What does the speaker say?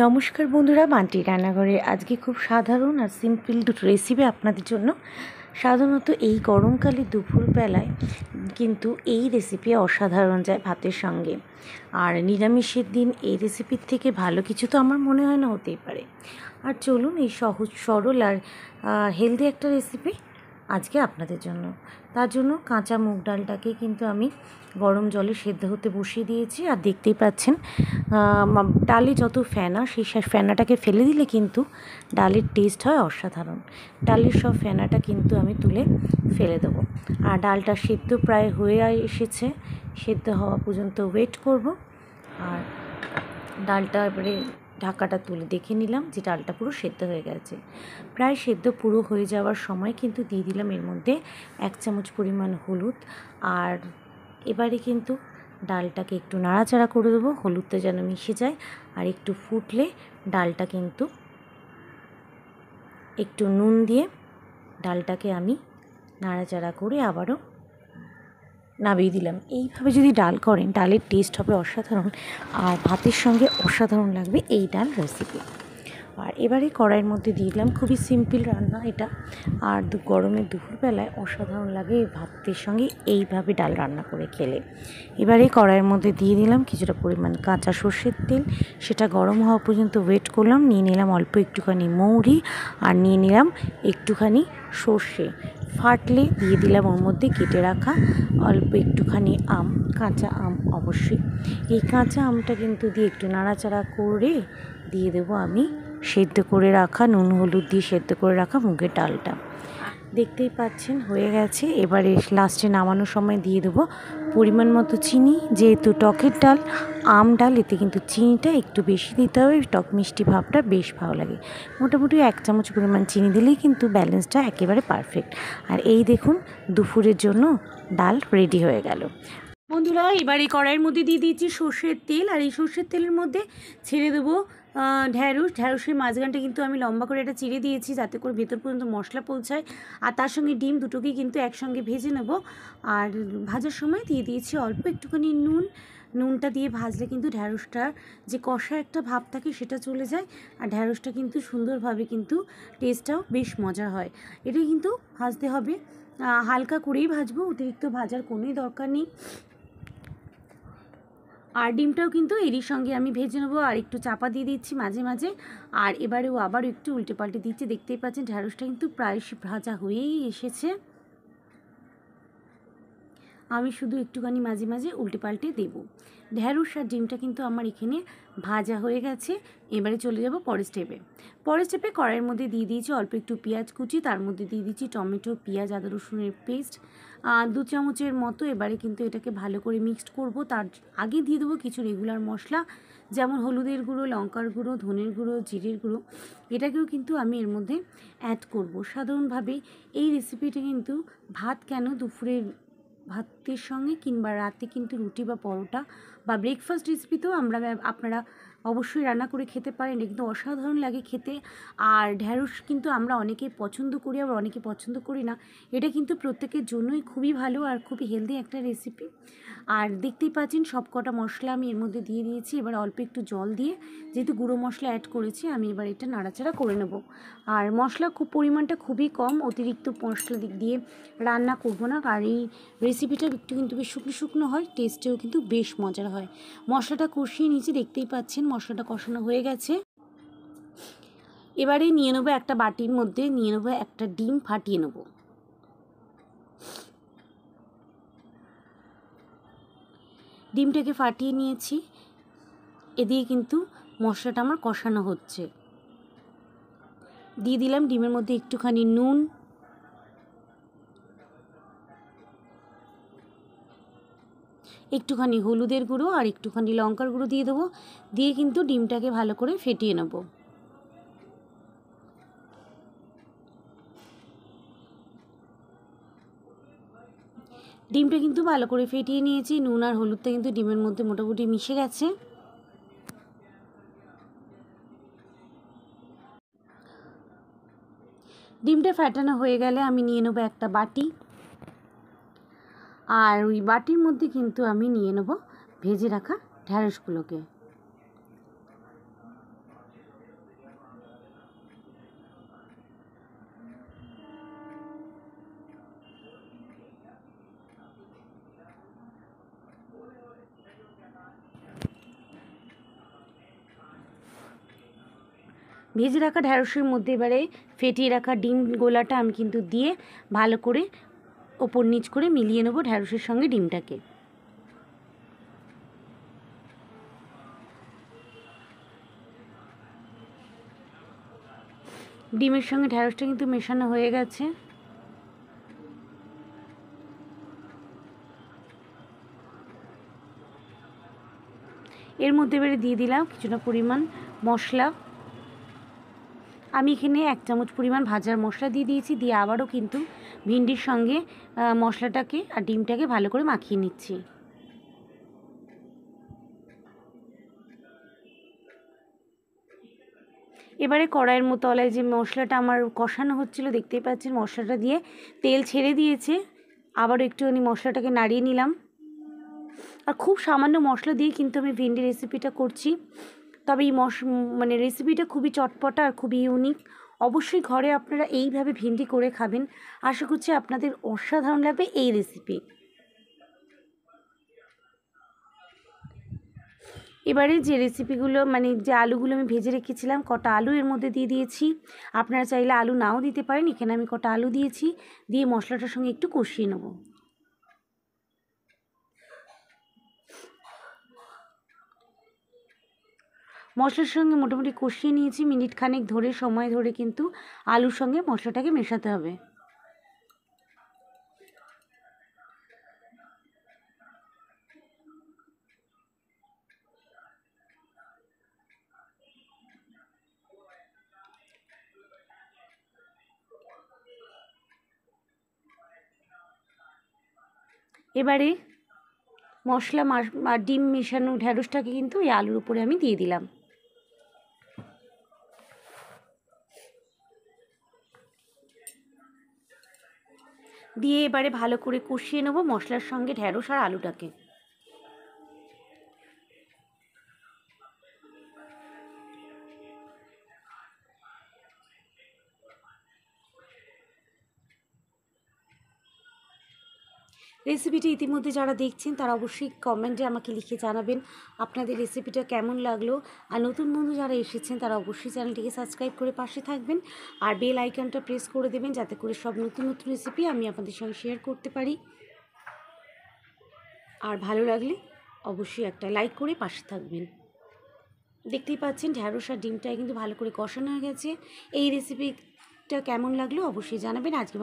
নমস্কার বন্ধুরা, মান্টি রান্নাঘরে আজকে খুব সাধারণ আর সিম্পল দুটো রেসিপি আপনাদের জন্য। সাধারণত এই গরমকালে দুপুরবেলায় কিন্তু এই রেসিপি অসাধারণ যায় ভাতের সঙ্গে। আর নিরামিষের দিন এই রেসিপির থেকে ভালো কিছু তো আমার মনে হয় না হতেই পারে। আর চলুন, এই সহজ সরল আর হেলদি একটা রেসিপি আজকে আপনাদের জন্য। তার জন্য কাঁচা মুগ ডালটাকে কিন্তু আমি গরম জলে সেদ্ধ হতে বসিয়ে দিয়েছি। আর দেখতেই পাচ্ছেন ডালে যত ফেনা, সেই ফেনাটাকে ফেলে দিলে কিন্তু ডালের টেস্ট হয় অসাধারণ। ডালের সব ফেনাটা কিন্তু আমি তুলে ফেলে দেবো। আর ডালটা সেদ্ধ প্রায় হয়ে এসেছে, সেদ্ধ হওয়া পর্যন্ত ওয়েট করব। আর ডালটা এবারে ঢাকাটা তুলে দেখে নিলাম যে ডালটা পুরো সেদ্ধ হয়ে গেছে। প্রায় সেদ্ধ পুরো হয়ে যাওয়ার সময় কিন্তু দিয়ে দিলাম এর মধ্যে 1 চামচ পরিমাণ হলুদ। আর এবারে কিন্তু ডালটাকে একটু নাড়াচাড়া করে দেবো, হলুদটা যেন মিশে যায়। আর একটু ফুটলে ডালটা কিন্তু একটু নুন দিয়ে ডালটাকে আমি নাড়াচাড়া করে আবারও নামিয়ে দিলাম। এইভাবে যদি ডাল করেন, ডালের টেস্ট হবে অসাধারণ, আর ভাতের সঙ্গে অসাধারণ লাগবে এই ডাল রেসিপি। আর এবারে কড়াইয়ের মধ্যে দিয়ে দিলাম, খুবই সিম্পল রান্না এটা। আর গরমের দুপুরবেলায় অসাধারণ লাগে এই ভাতের সঙ্গে এইভাবে ডাল রান্না করে খেলে। এবারে কড়াইয়ের মধ্যে দিয়ে দিলাম কিছুটা পরিমাণ কাঁচা সর্ষের তেল। সেটা গরম হওয়া পর্যন্ত ওয়েট করলাম। নিয়ে নিলাম অল্প একটুখানি মৌরি, আর নিয়ে নিলাম একটুখানি সর্ষে। ফাটলে দিয়ে দিলাম ওর মধ্যে কেটে রাখা অল্প একটুখানি আম, কাঁচা আম অবশ্যই। এই কাঁচা আমটা কিন্তু দিয়ে একটু নাড়াচাড়া করে দিয়ে দেবো আমি সেদ্ধ করে রাখা, নুন হলুদ দিয়ে সেদ্ধ করে রাখা মুগের ডালটা। দেখতেই পাচ্ছেন হয়ে গেছে। এবারে লাস্টে নামানোর সময় দিয়ে দেবো পরিমাণ মতো চিনি। যেহেতু টকের ডাল, আম ডাল, এতে কিন্তু চিনিটা একটু বেশি দিতে হবে, টক মিষ্টি ভাবটা বেশ ভালো লাগে। মোটামুটি 1 চামচ পরিমাণ চিনি দিলেই কিন্তু ব্যালেন্সটা একেবারে পারফেক্ট। আর এই দেখুন, দুপুরের জন্য ডাল রেডি হয়ে গেল। বন্ধুরা, এবার এই কড়াইয়ের মধ্যে দিয়ে দিয়েছি সর্ষের তেল। আর এই সর্ষের তেলের মধ্যে ছেড়ে দেবো ঢ্যাঁড়সের মাঝখানটা কিন্তু আমি লম্বা করে এটা চিড়ে দিয়েছি, যাতে করে ভেতর পর্যন্ত মশলা পৌঁছায়। আর তার সঙ্গে ডিম দুটোকেই কিন্তু একসঙ্গে ভেজে নেব। আর ভাজার সময় দিয়ে দিয়েছি অল্প একটুখানি নুনটা দিয়ে ভাজলে কিন্তু ঢ্যাঁড়সটার যে কষা একটা ভাব থাকে সেটা চলে যায়। আর ঢ্যাঁড়সটা কিন্তু সুন্দরভাবে কিন্তু টেস্টটাও বেশ মজার হয়। এটা কিন্তু ভাজতে হবে, হালকা করেই ভাজবো, অতিরিক্ত ভাজার কোনোই দরকার নেই। আর ডিমটাও কিন্তু এরই সঙ্গে আমি ভেজে নেবো। আর একটু চাপা দিয়ে দিচ্ছি মাঝে মাঝে। আর এবারেও আবারও একটু উল্টে পাল্টে দিচ্ছি। দেখতেই পাচ্ছেন ঢ্যাঁড়সটা কিন্তু প্রায় ভাজা হয়েই এসেছে। আমি শুধু একটুখানি মাঝে মাঝে উল্টে পাল্টে দেবো। ঢ্যাঁড়স আর ডিমটা কিন্তু আমার এখানে ভাজা হয়ে গেছে। এবারে চলে যাব পরের স্টেপে। কড়াইয়ের মধ্যে দিয়ে দিয়েছি অল্প একটু পেঁয়াজ কুচি, তার মধ্যে দিয়ে দিচ্ছি টমেটো, পেঁয়াজ, আদা রসুনের পেস্ট 2 চামচের মতো। এবারে কিন্তু এটাকে ভালো করে মিক্সড করব। তার আগে দিয়ে দেবো কিছু রেগুলার মশলা, যেমন হলুদের গুঁড়ো, লঙ্কার গুঁড়ো, ধনের গুঁড়ো, জিরের গুঁড়ো। এটাকেও কিন্তু আমি এর মধ্যে অ্যাড করব। সাধারণভাবে এই রেসিপিটা কিন্তু ভাত কেন, দুপুরের ভাতের সঙ্গে কিংবা রাতে কিন্তু রুটি বা পরোটা বা ব্রেকফাস্ট রেসিপিতেও আপনারা অবশ্যই রান্না করে খেতে পারেন। এটা কিন্তু অসাধারণ লাগে খেতে। আর ঢ্যাঁড়স কিন্তু আমরা অনেকেই পছন্দ করি, আবার অনেকে পছন্দ করি না। এটা কিন্তু প্রত্যেকের জন্যই খুবই ভালো আর খুবই হেলদি একটা রেসিপি। আর দেখতেই পাচ্ছেন সব কটা মশলা আমি এর মধ্যে দিয়ে দিয়েছি। এবার অল্প একটু জল দিয়ে, যেহেতু গুঁড়ো মশলা অ্যাড করেছি, আমি এবার এটা নাড়াচাড়া করে নেব। আর মশলা পরিমাণটা খুবই কম, অতিরিক্ত মশলা দিক দিয়ে রান্না করব না। আর এই রেসিপিটা একটু কিন্তু বেশ শুকনো শুকনো হয়, টেস্টেও কিন্তু বেশ মজার হয়। মশলাটা কষিয়ে নিয়েছি, দেখতেই পাচ্ছেন মশলাটা কষানো হয়ে গেছে। এবারে নিয়ে নেবো একটা বাটির মধ্যে, নিয়ে নেবো একটা ডিম, ফাটিয়ে নেব। ডিমটাকে ফাটিয়ে নিয়েছি। এদিকে কিন্তু মশলাটা আমার কষানো হচ্ছে। দিয়ে দিলাম ডিমের মধ্যে একটুখানি নুন, একটুখানি হলুদের গুঁড়ো আর একটুখানি লঙ্কার গুঁড়ো দিয়ে দেবো। দিয়ে কিন্তু ডিমটাকে ভালো করে ফেটিয়ে নেব। ডিমটা কিন্তু ভালো করে ফেটিয়ে নিয়েছি। নুন আর হলুদটা কিন্তু ডিমের মধ্যে মোটামুটি মিশে গেছে। ডিমটা ফেটানো হয়ে গেলে আমি নিয়ে নেবো একটা বাটি। আর ওই বাটির মধ্যে কিন্তু আমি নিয়ে নেব ভেজে রাখা ঢ্যাঁড়সগুলোকে। ভেজে রাখা ঢ্যাঁড়সের মধ্যে এবারে ফেটিয়ে রাখা ডিম গোলাটা আমি কিন্তু দিয়ে ভালো করে ওপর নিচ করে মিলিয়ে নেবো ঢ্যাঁড়সের সঙ্গে ডিমটাকে। ডিমের সঙ্গে ঢ্যাঁড়সটা কিন্তু মেশানো হয়ে গেছে। এর মধ্যে এবারে দিয়ে দিলাম কিছুটা পরিমাণ মশলা। আমি এখানে 1 চামচ পরিমাণ ভাজার মশলা দিয়ে দিয়েছি, দিয়ে আবারও কিন্তু ভিন্ডির সঙ্গে মশলাটাকে আর ডিমটাকে ভালো করে মাখিয়ে নিচ্ছি। এবারে কড়াইয়ের তলায় যে মশলাটা আমার কষানো হচ্ছিল দেখতেই পাচ্ছেন মশলাটা দিয়ে তেল ছেড়ে দিয়েছে। আবারও একটুখানি মশলাটাকে নাড়িয়ে নিলাম। আর খুব সামান্য মশলা দিয়ে কিন্তু আমি ভেন্ডি রেসিপিটা করছি, তবে এই মানে রেসিপিটা খুবই চটপটা আর খুবই ইউনিক। অবশ্যই ঘরে আপনারা এইভাবে ভেন্ডি করে খাবেন, আশা করছি আপনাদের অসাধারণ লাগবে এই রেসিপি। এবারে যে রেসিপিগুলো মানে যে আলুগুলো আমি ভেজে রেখেছিলাম কটা আলু এর মধ্যে দিয়ে দিয়েছি। আপনারা চাইলে আলু নাও দিতে পারেন, এখানে আমি কটা আলু দিয়েছি, দিয়ে মশলাটার সঙ্গে একটু কষিয়ে নেব। মশলার সঙ্গে মোটামুটি কষিয়ে নিয়েছি, মিনিট খানেক ধরে সময় ধরে কিন্তু আলুর সঙ্গে মশলাটাকে মেশাতে হবে। এবারে মশলা আর ডিম মেশানো ঢ্যাঁড়সটাকে কিন্তু এই আলুর উপরে আমি দিয়ে দিলাম। দিয়ে এবারে ভালো করে কষিয়ে নেব মশলার সঙ্গে ঢ্যাঁড়স আর আলুটাকে। রেসিপিটি ইতিমধ্যে যারা দেখছেন তারা অবশ্যই কমেন্টে আমাকে লিখে জানাবেন আপনাদের রেসিপিটা কেমন লাগলো। আর নতুন বন্ধু যারা এসেছেন তারা অবশ্যই চ্যানেলটিকে সাবস্ক্রাইব করে পাশে থাকবেন আর বেল আইকনটা প্রেস করে দেবেন, যাতে করে সব নতুন নতুন রেসিপি আমি আপনাদের সঙ্গে শেয়ার করতে পারি। আর ভালো লাগলে অবশ্যই একটা লাইক করে পাশে থাকবেন। দেখতেই পাচ্ছেন ঢ্যাঁড়স আর ডিমটা কিন্তু ভালো করে কষানো হয়ে গেছে। এই রেসিপিটা কেমন লাগলো অবশ্যই জানাবেন। আজকে